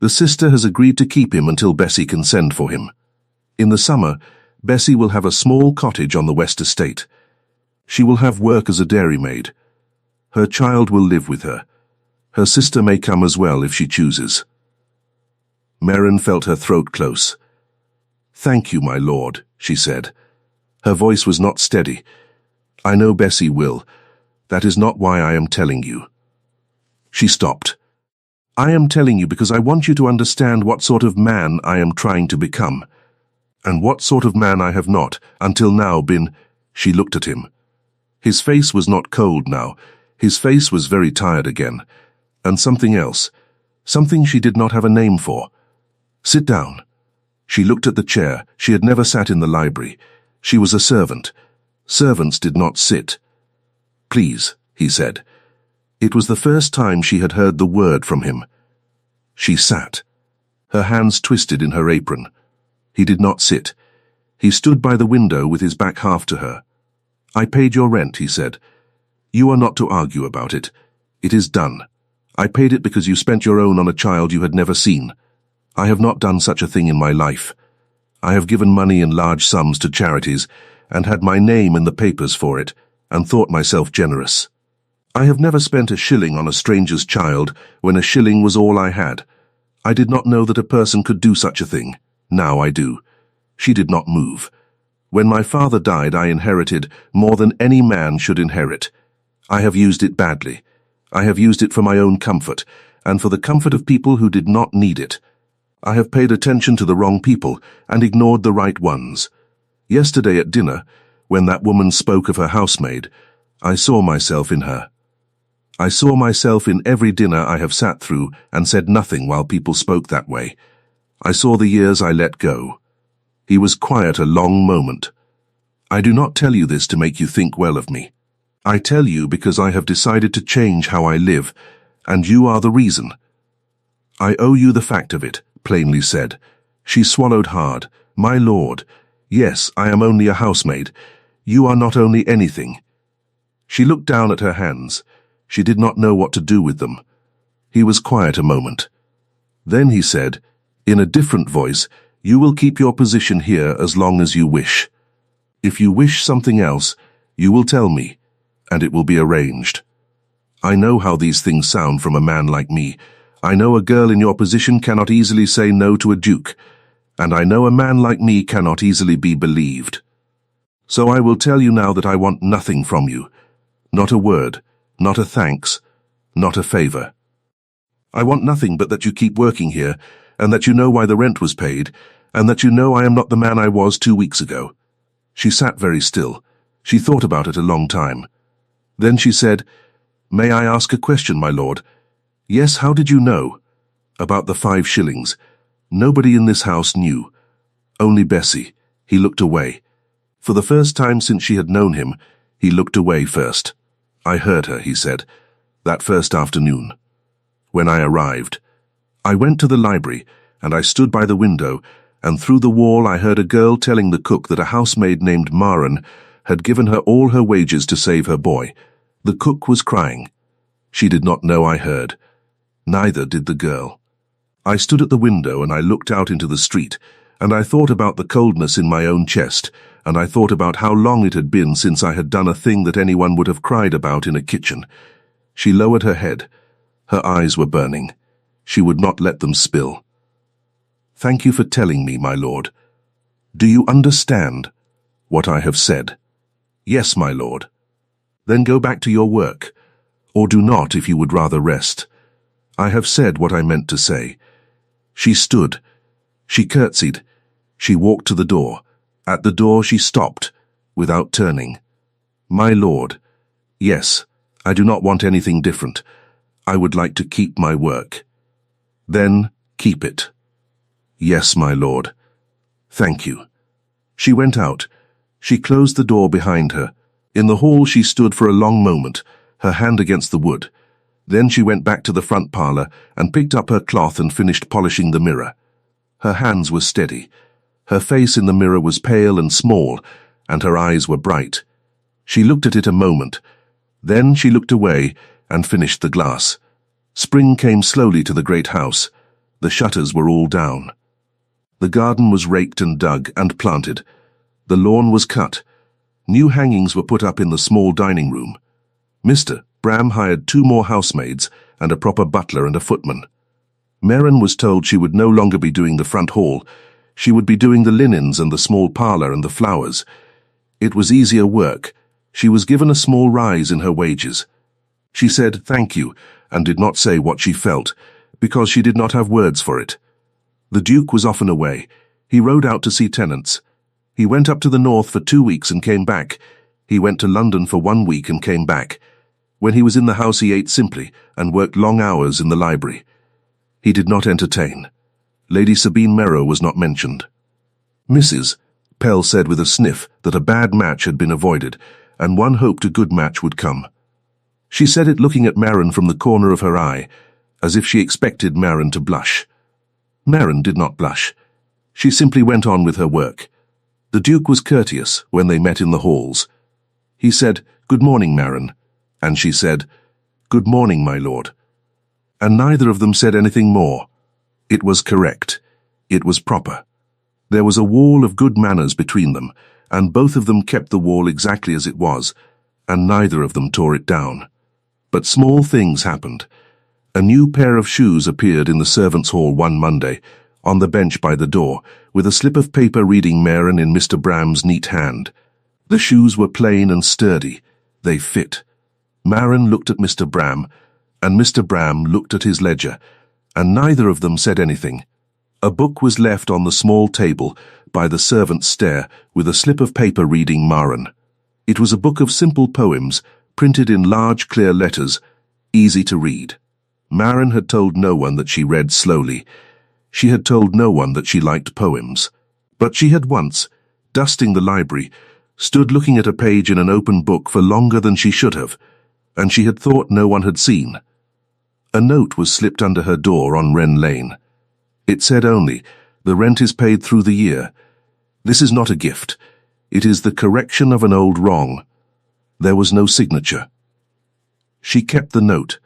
The sister has agreed to keep him until Bessie can send for him. In the summer, Bessie will have a small cottage on the West Estate. She will have work as a dairymaid. Her child will live with her. Her sister may come as well if she chooses. Marin felt her throat close. Thank you, my lord, she said. Her voice was not steady. I know Bessie will. That is not why I am telling you. She stopped. I am telling you because I want you to understand what sort of man I am trying to become, and what sort of man I have not, until now, been. She looked at him. His face was not cold now. His face was very tired again. And something else. Something she did not have a name for. Sit down. She looked at the chair. She had never sat in the library. She was a servant. Servants did not sit. Please, he said. It was the first time she had heard the word from him. She sat. Her hands twisted in her apron. He did not sit. He stood by the window with his back half to her. I paid your rent, he said. You are not to argue about it. It is done. I paid it because you spent your own on a child you had never seen. I have not done such a thing in my life. I have given money in large sums to charities and had my name in the papers for it and thought myself generous. I have never spent a shilling on a stranger's child when a shilling was all I had. I did not know that a person could do such a thing. Now I do. She did not move. When my father died, I inherited more than any man should inherit. I have used it badly. I have used it for my own comfort, and for the comfort of people who did not need it. I have paid attention to the wrong people and ignored the right ones. Yesterday at dinner, when that woman spoke of her housemaid, I saw myself in her. I saw myself in every dinner I have sat through and said nothing while people spoke that way. I saw the years I let go. He was quiet a long moment. I do not tell you this to make you think well of me. I tell you because I have decided to change how I live, and you are the reason. I owe you the fact of it, plainly said. She swallowed hard. My lord, yes, I am only a housemaid. You are not only anything. She looked down at her hands. She did not know what to do with them. He was quiet a moment. Then he said, in a different voice, you will keep your position here as long as you wish. If you wish something else, you will tell me, and it will be arranged. I know how these things sound from a man like me. I know a girl in your position cannot easily say no to a duke, and I know a man like me cannot easily be believed. So I will tell you now that I want nothing from you. Not a word, not a thanks, not a favor. I want nothing but that you keep working here, and that you know why the rent was paid, and that you know I am not the man I was 2 weeks ago. She sat very still. She thought about it a long time. Then she said, May I ask a question, my lord? Yes, how did you know? About the 5 shillings. Nobody in this house knew. Only Bessie. He looked away. For the first time since she had known him, he looked away first. I heard her, he said, that first afternoon. When I arrived, I went to the library, and I stood by the window, and through the wall I heard a girl telling the cook that a housemaid named Marin had given her all her wages to save her boy. The cook was crying. She did not know I heard. Neither did the girl. I stood at the window and I looked out into the street, and I thought about the coldness in my own chest, and I thought about how long it had been since I had done a thing that anyone would have cried about in a kitchen. She lowered her head. Her eyes were burning. She would not let them spill. Thank you for telling me, my lord. Do you understand what I have said? Yes, my lord. Then go back to your work, or do not if you would rather rest. I have said what I meant to say. She stood. She curtsied. She walked to the door. At the door she stopped, without turning. My lord, yes, I do not want anything different. I would like to keep my work. Then keep it. Yes, my lord. Thank you. She went out. She closed the door behind her. In the hall she stood for a long moment, her hand against the wood. Then she went back to the front parlour and picked up her cloth and finished polishing the mirror. Her hands were steady. Her face in the mirror was pale and small, and her eyes were bright. She looked at it a moment. Then she looked away and finished the glass. Spring came slowly to the great house. The shutters were all down. The garden was raked and dug and planted. The lawn was cut. New hangings were put up in the small dining room. Mr. Bram hired 2 more housemaids and a proper butler and a footman. Maren was told she would no longer be doing the front hall. She would be doing the linens and the small parlour and the flowers. It was easier work. She was given a small rise in her wages. She said thank you and did not say what she felt, because she did not have words for it. The Duke was often away. He rode out to see tenants. He went up to the north for 2 weeks and came back. He went to London for 1 week and came back. When he was in the house he ate simply and worked long hours in the library. He did not entertain. Lady Sabine Merrow was not mentioned. Mrs. Pell said with a sniff that a bad match had been avoided, and one hoped a good match would come. She said it looking at Maren from the corner of her eye, as if she expected Maren to blush. Maren did not blush. She simply went on with her work. The Duke was courteous when they met in the halls. He said, "Good morning, Maren," and she said, "Good morning, my lord." And neither of them said anything more. It was correct. It was proper. There was a wall of good manners between them, and both of them kept the wall exactly as it was, and neither of them tore it down. But small things happened. A new pair of shoes appeared in the servants' hall one Monday, on the bench by the door, with a slip of paper reading Maren in Mr. Bram's neat hand. The shoes were plain and sturdy. They fit. Maren looked at Mr. Bram, and Mr. Bram looked at his ledger, and neither of them said anything. A book was left on the small table by the servants' stair with a slip of paper reading Maren. It was a book of simple poems, printed in large clear letters, easy to read. Maren had told no one that she read slowly. She had told no one that she liked poems. But she had once, dusting the library, stood looking at a page in an open book for longer than she should have, and she had thought no one had seen. A note was slipped under her door on Wren Lane. It said only, "The rent is paid through the year. This is not a gift. It is the correction of an old wrong." There was no signature. She kept the note.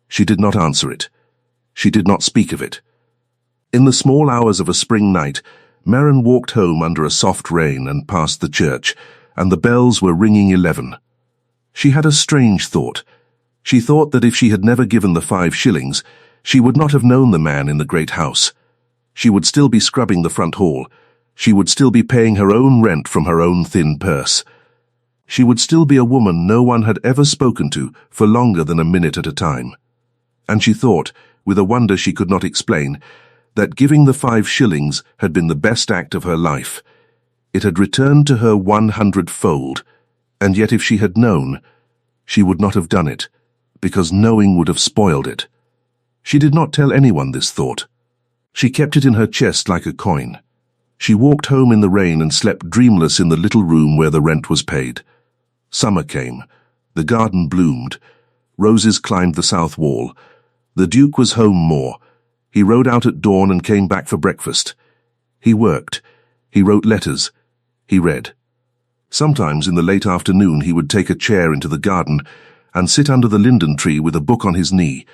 She did not answer it. She did not speak of it. In the small hours of a spring night, Maren walked home under a soft rain and past the church, and the bells were ringing 11. She had a strange thought. She thought that if she had never given the 5 shillings, she would not have known the man in the great house. She would still be scrubbing the front hall. She would still be paying her own rent from her own thin purse. She would still be a woman no one had ever spoken to for longer than a minute at a time. And she thought, with a wonder she could not explain, that giving the 5 shillings had been the best act of her life. It had returned to her 100-fold, and yet if she had known, she would not have done it, because knowing would have spoiled it. She did not tell anyone this thought. She kept it in her chest like a coin. She walked home in the rain and slept dreamless in the little room where the rent was paid. Summer came. The garden bloomed. Roses climbed the south wall. The Duke was home more. He rode out at dawn and came back for breakfast. He worked. He wrote letters. He read. Sometimes in the late afternoon he would take a chair into the garden and sit under the linden tree with a book on his knee,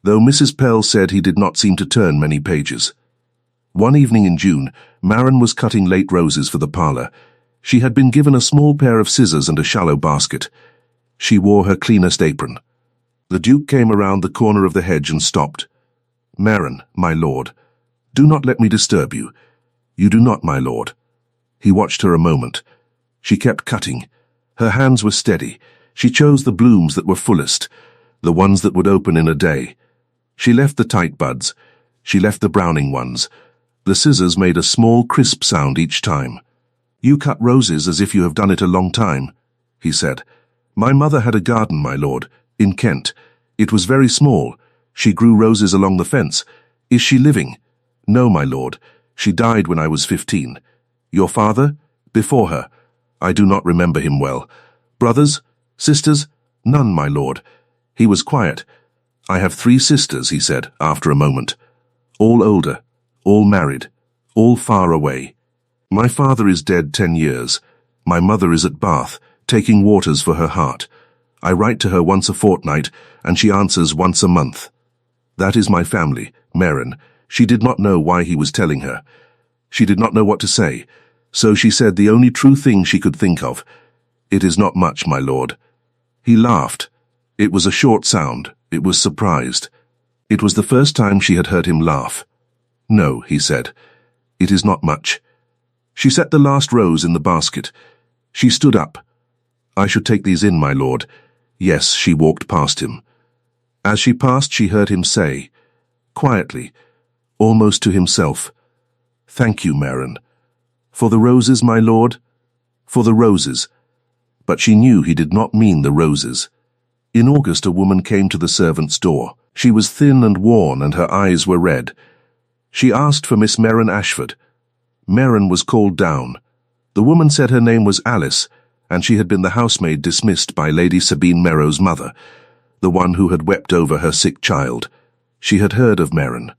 though Mrs. Pell said he did not seem to turn many pages. One evening in June, Maren was cutting late roses for the parlour. She had been given a small pair of scissors and a shallow basket. She wore her cleanest apron. The Duke came around the corner of the hedge and stopped. "Maren, my lord, do not let me disturb you. You do not, my lord." He watched her a moment. She kept cutting. Her hands were steady. She chose the blooms that were fullest, the ones that would open in a day. She left the tight buds. She left the browning ones. The scissors made a small, crisp sound each time. "You cut roses as if you have done it a long time," he said. "My mother had a garden, my lord. In Kent. It was very small. She grew roses along the fence. Is she living? No, my lord. She died when I was 15. Your father? Before her. I do not remember him well. Brothers? Sisters? None, my lord. He was quiet. I have 3 sisters, he said, after a moment. All older, all married, all far away. My father is dead 10 years. My mother is at Bath, taking waters for her heart. I write to her once a fortnight, and she answers once a month. That is my family, Maren. She did not know why he was telling her. She did not know what to say, so she said the only true thing she could think of. It is not much, my lord. He laughed. It was a short sound. It was surprised. It was the first time she had heard him laugh. No, he said. It is not much. She set the last rose in the basket. She stood up. I should take these in, my lord. Yes, she walked past him. As she passed, she heard him say, quietly, almost to himself, Thank you, Maren. For the roses, my lord? For the roses. But she knew he did not mean the roses. In August, a woman came to the servant's door. She was thin and worn, and her eyes were red. She asked for Miss Maren Ashford. Maren was called down. The woman said her name was Alice, and she had been the housemaid dismissed by Lady Sabine Merrow's mother, the one who had wept over her sick child. She had heard of Maren.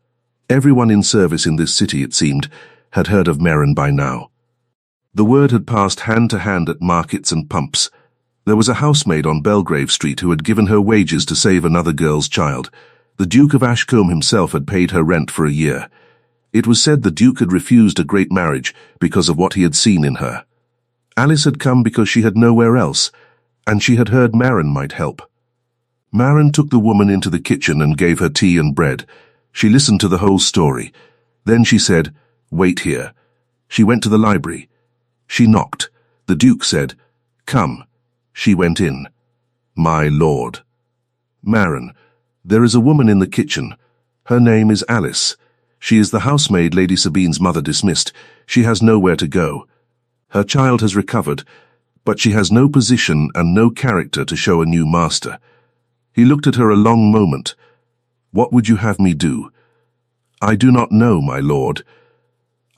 Everyone in service in this city, it seemed, had heard of Maren by now. The word had passed hand to hand at markets and pumps. There was a housemaid on Belgrave Street who had given her wages to save another girl's child. The Duke of Ashcombe himself had paid her rent for a year. It was said the Duke had refused a great marriage because of what he had seen in her. Alice had come because she had nowhere else, and she had heard Maren might help. Maren took the woman into the kitchen and gave her tea and bread. She listened to the whole story. Then she said, Wait here. She went to the library. She knocked. The Duke said, Come. She went in. My lord. Maren, there is a woman in the kitchen. Her name is Alice. She is the housemaid Lady Sabine's mother dismissed. She has nowhere to go. Her child has recovered, but she has no position and no character to show a new master. He looked at her a long moment. What would you have me do? I do not know, my lord.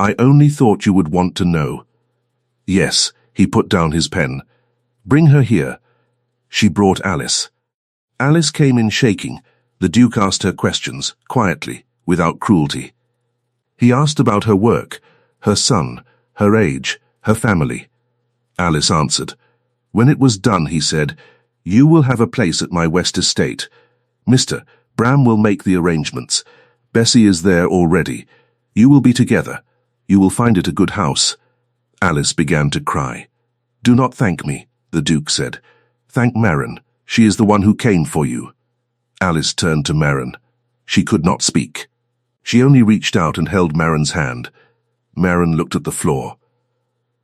I only thought you would want to know. Yes, he put down his pen. Bring her here. She brought Alice. Alice came in shaking. The Duke asked her questions, quietly, without cruelty. He asked about her work, her son, her age, her family. Alice answered. When it was done, he said, You will have a place at my West Estate. Mr. Bram will make the arrangements. Bessie is there already. You will be together. You will find it a good house. Alice began to cry. Do not thank me, the Duke said. Thank Maren. She is the one who came for you. Alice turned to Maren. She could not speak. She only reached out and held Maren's hand. Maren looked at the floor.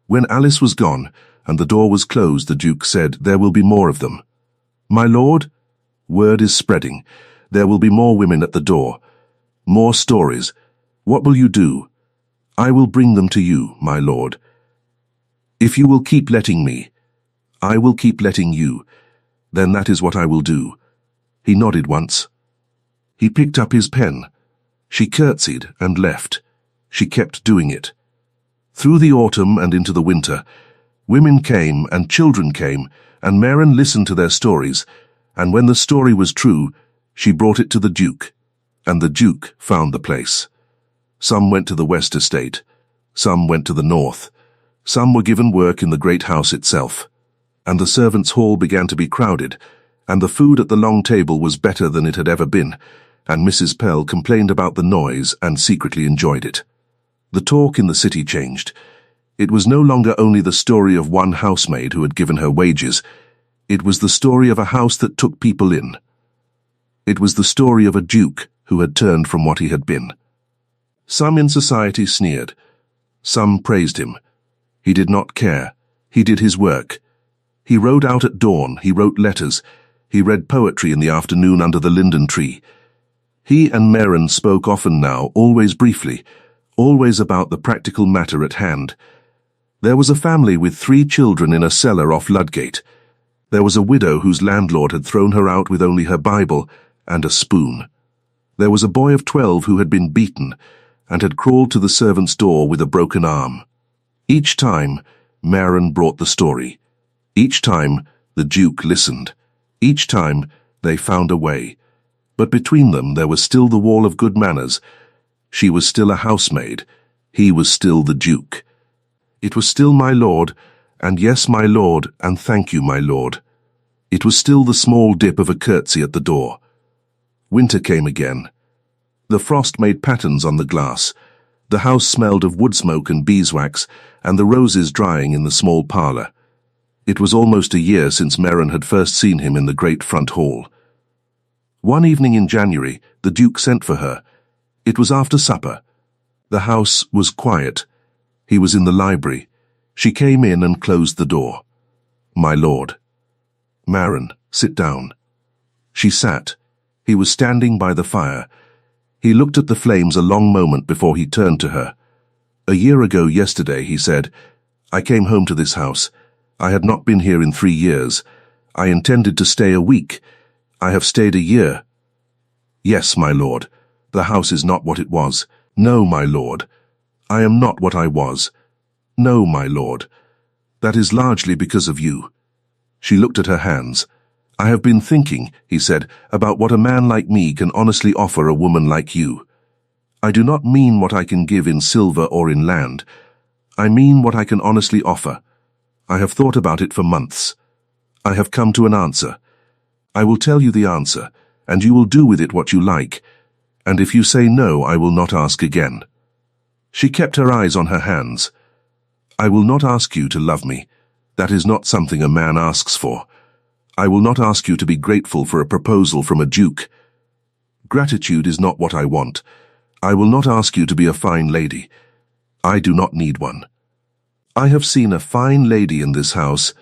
When Alice was gone, and the door was closed, the Duke said, There will be more of them. My lord? Word is spreading. There will be more women at the door. More stories. What will you do? I will bring them to you, my lord. If you will keep letting me, I will keep letting you. Then that is what I will do. He nodded once. He picked up his pen. She curtsied and left. She kept doing it. Through the autumn and into the winter, women came and children came, and Maren listened to their stories, and when the story was true, she brought it to the Duke, and the Duke found the place. Some went to the West Estate, some went to the North, some were given work in the great house itself, and the servants' hall began to be crowded, and the food at the long table was better than it had ever been, and Mrs. Pell complained about the noise and secretly enjoyed it. The talk in the city changed. It was no longer only the story of one housemaid who had given her wages. It was the story of a house that took people in. It was the story of a duke who had turned from what he had been. Some in society sneered. Some praised him. He did not care. He did his work. He rode out at dawn. He wrote letters. He read poetry in the afternoon under the linden tree. He and Maren spoke often now, always briefly, always about the practical matter at hand. There was a family with 3 children in a cellar off Ludgate. There was a widow whose landlord had thrown her out with only her Bible and a spoon. There was a boy of 12 who had been beaten and had crawled to the servant's door with a broken arm. Each time, Maren brought the story. Each time, the Duke listened. Each time, they found a way. But between them there was still the wall of good manners. She was still a housemaid. He was still the Duke. It was still my lord, and yes, my lord, and thank you, my lord. It was still the small dip of a curtsy at the door. Winter came again. The frost made patterns on the glass. The house smelled of wood smoke and beeswax, and the roses drying in the small parlour. It was almost a year since Maren had first seen him in the great front hall. One evening in January, the Duke sent for her. It was after supper. The house was quiet. He was in the library. She came in and closed the door. My lord. Maren, sit down. She sat. He was standing by the fire. He looked at the flames a long moment before he turned to her. A year ago yesterday, he said, I came home to this house. I had not been here in 3 years. I intended to stay a week. I have stayed a year. Yes, my lord. The house is not what it was. No, my lord. I am not what I was. No, my lord. That is largely because of you. She looked at her hands. I have been thinking, he said, about what a man like me can honestly offer a woman like you. I do not mean what I can give in silver or in land. I mean what I can honestly offer. I have thought about it for months. I have come to an answer. I will tell you the answer, and you will do with it what you like. And if you say no, I will not ask again. She kept her eyes on her hands. I will not ask you to love me. That is not something a man asks for. I will not ask you to be grateful for a proposal from a duke. Gratitude is not what I want. I will not ask you to be a fine lady. I do not need one. I have seen a fine lady in this house,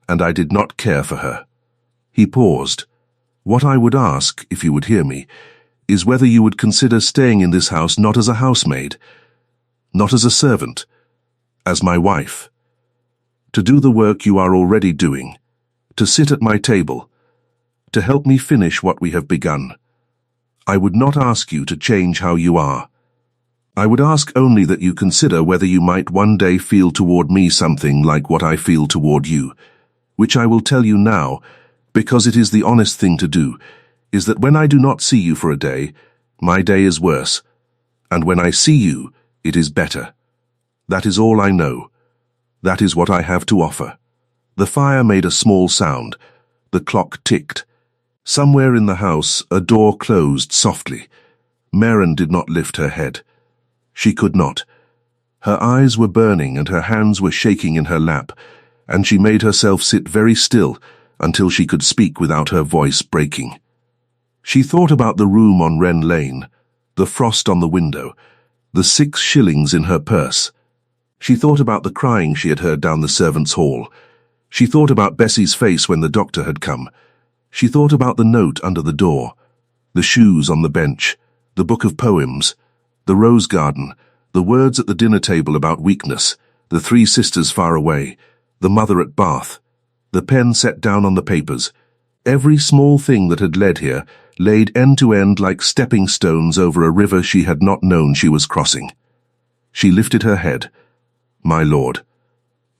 and I did not care for her. He paused. What I would ask, if you would hear me, is whether you would consider staying in this house not as a housemaid, not as a servant, as my wife. To do the work you are already doing, to sit at my table, to help me finish what we have begun. I would not ask you to change how you are. I would ask only that you consider whether you might one day feel toward me something like what I feel toward you, which I will tell you now, because it is the honest thing to do, is that when I do not see you for a day, my day is worse, and when I see you, it is better. That is all I know. That is what I have to offer. The fire made a small sound. The clock ticked. Somewhere in the house, a door closed softly. Maren did not lift her head. She could not. Her eyes were burning and her hands were shaking in her lap, and she made herself sit very still until she could speak without her voice breaking. She thought about the room on Wren Lane, the frost on the window, the 6 shillings in her purse. She thought about the crying she had heard down the servants' hall. She thought about Bessie's face when the doctor had come. She thought about the note under the door, the shoes on the bench, the book of poems, the rose garden, the words at the dinner table about weakness, the 3 sisters far away, the mother at Bath, the pen set down on the papers. Every small thing that had led here, laid end to end like stepping stones over a river she had not known she was crossing. She lifted her head. My lord.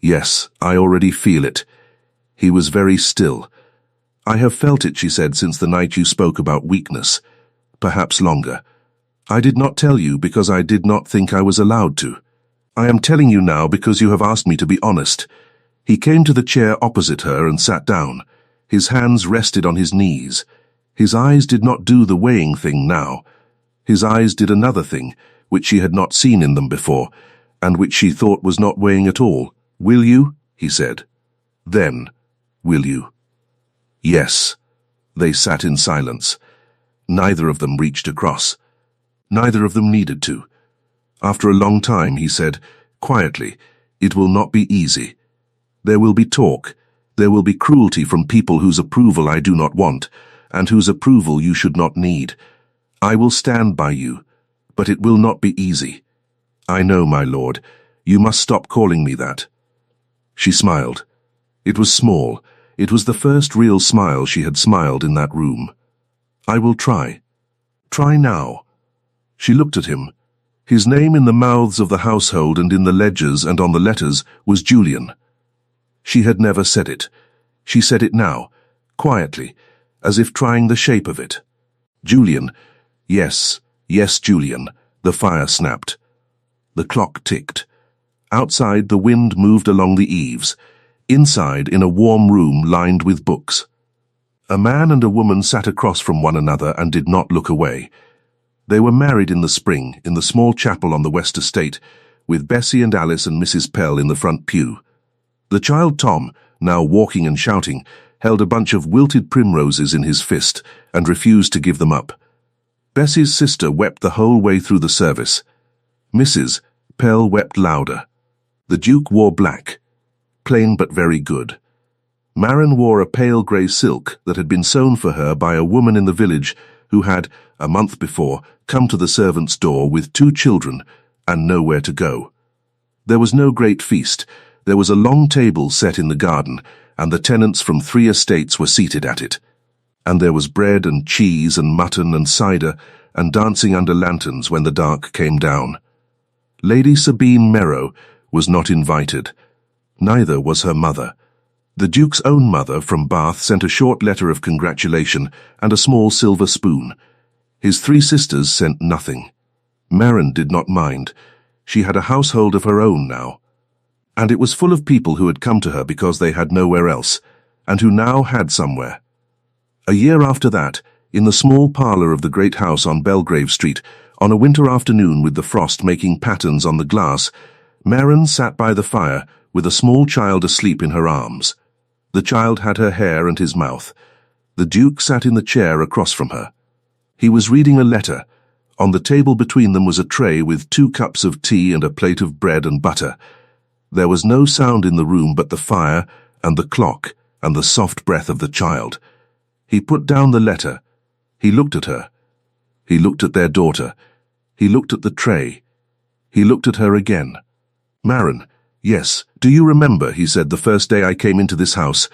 Yes, I already feel it. He was very still. I have felt it, she said, since the night you spoke about weakness. Perhaps longer. I did not tell you because I did not think I was allowed to. I am telling you now because you have asked me to be honest. He came to the chair opposite her and sat down. His hands rested on his knees. His eyes did not do the weighing thing now. His eyes did another thing, which she had not seen in them before, and which she thought was not weighing at all. Will you? He said. Then, will you? Yes. They sat in silence. Neither of them reached across. Neither of them needed to. After a long time, he said, quietly, it will not be easy. There will be talk. There will be cruelty from people whose approval I do not want, and whose approval you should not need. I will stand by you, but it will not be easy. I know, my lord. You must stop calling me that. She smiled. It was small. It was the first real smile she had smiled in that room. "I will try. Try now." She looked at him. His name in the mouths of the household and in the ledgers and on the letters was Julian. She had never said it. She said it now, quietly, as if trying the shape of it. Julian. Yes, yes, Julian. The fire snapped. The clock ticked. Outside, the wind moved along the eaves. Inside, in a warm room lined with books. A man and a woman sat across from one another and did not look away. They were married in the spring, in the small chapel on the West Estate, with Bessie and Alice and Mrs. Pell in the front pew. The child Tom, now walking and shouting, held a bunch of wilted primroses in his fist and refused to give them up. Bessie's sister wept the whole way through the service. Mrs. Pell wept louder. The Duke wore black, plain but very good. Marin wore a pale grey silk that had been sewn for her by a woman in the village who had, a month before, come to the servants' door with 2 children and nowhere to go. There was no great feast. There was a long table set in the garden, and the tenants from 3 estates were seated at it. And there was bread and cheese and mutton and cider and dancing under lanterns when the dark came down. Lady Sabine Merrow was not invited. Neither was her mother. The Duke's own mother from Bath sent a short letter of congratulation and a small silver spoon. His 3 sisters sent nothing. Marin did not mind. She had a household of her own now. And it was full of people who had come to her because they had nowhere else, and who now had somewhere. A year after that, in the small parlour of the great house on Belgrave Street, on a winter afternoon with the frost making patterns on the glass, Marin sat by the fire with a small child asleep in her arms. The child had her hair and his mouth. The Duke sat in the chair across from her. He was reading a letter. On the table between them was a tray with 2 cups of tea and a plate of bread and butter. There was no sound in the room but the fire and the clock and the soft breath of the child. He put down the letter. He looked at her. He looked at their daughter. He looked at the tray. He looked at her again. "Marin, yes, do you remember," he said, "the first day I came into this house?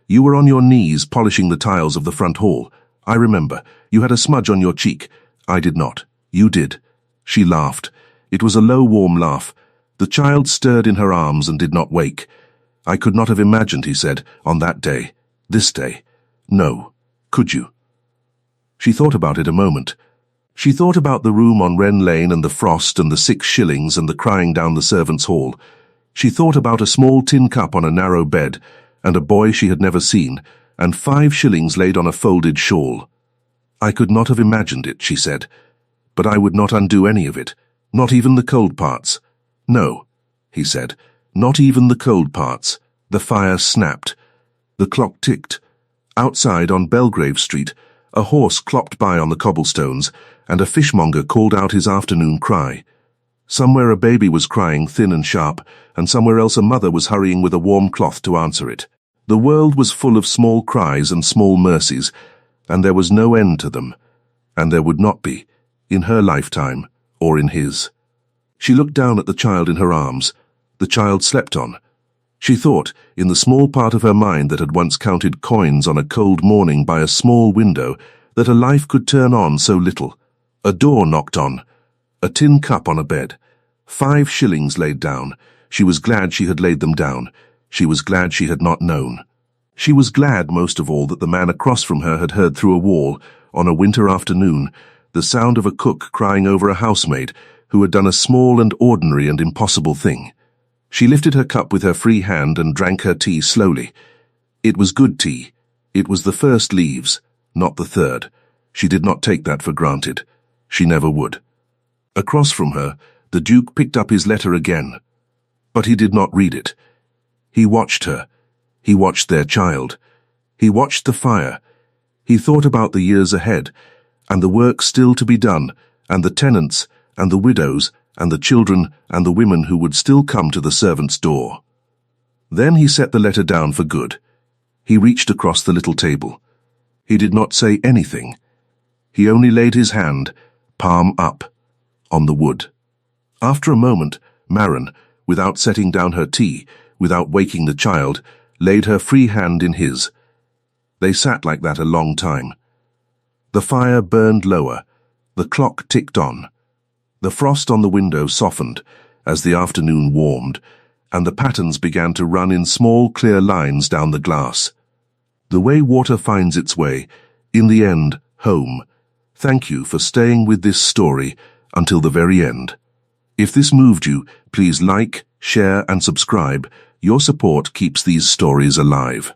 You were on your knees polishing the tiles of the front hall. I remember. You had a smudge on your cheek. I did not. You did." She laughed. It was a low, warm laugh. The child stirred in her arms and did not wake. "I could not have imagined," he said, "on that day. This day. No. Could you?" She thought about it a moment. She thought about the room on Wren Lane and the frost and the 6 shillings and the crying down the servants' hall. She thought about a small tin cup on a narrow bed, and a boy she had never seen, and 5 shillings laid on a folded shawl. "I could not have imagined it," she said. "But I would not undo any of it, not even the cold parts." "No," he said, "not even the cold parts." The fire snapped. The clock ticked. Outside on Belgrave Street, a horse clopped by on the cobblestones, and a fishmonger called out his afternoon cry. Somewhere a baby was crying thin and sharp, and somewhere else a mother was hurrying with a warm cloth to answer it. The world was full of small cries and small mercies, and there was no end to them, and there would not be, in her lifetime or in his. She looked down at the child in her arms. The child slept on. She thought, in the small part of her mind that had once counted coins on a cold morning by a small window, that a life could turn on so little. A door knocked on. A tin cup on a bed. 5 shillings laid down. She was glad she had laid them down. She was glad she had not known. She was glad, most of all, that the man across from her had heard through a wall, on a winter afternoon, the sound of a cook crying over a housemaid who had done a small and ordinary and impossible thing. She lifted her cup with her free hand and drank her tea slowly. It was good tea. It was the first leaves, not the third. She did not take that for granted. She never would. Across from her, the Duke picked up his letter again. But he did not read it. He watched her. He watched their child. He watched the fire. He thought about the years ahead, and the work still to be done, and the tenants, and the widows, and the children, and the women who would still come to the servants' door. Then he set the letter down for good. He reached across the little table. He did not say anything. He only laid his hand, palm up, on the wood. After a moment, Marin, without setting down her tea, without waking the child, laid her free hand in his. They sat like that a long time. The fire burned lower. The clock ticked on. The frost on the window softened as the afternoon warmed, and the patterns began to run in small, clear lines down the glass. The way water finds its way, in the end, home. Thank you for staying with this story until the very end. If this moved you, please like, share, and subscribe. Your support keeps these stories alive.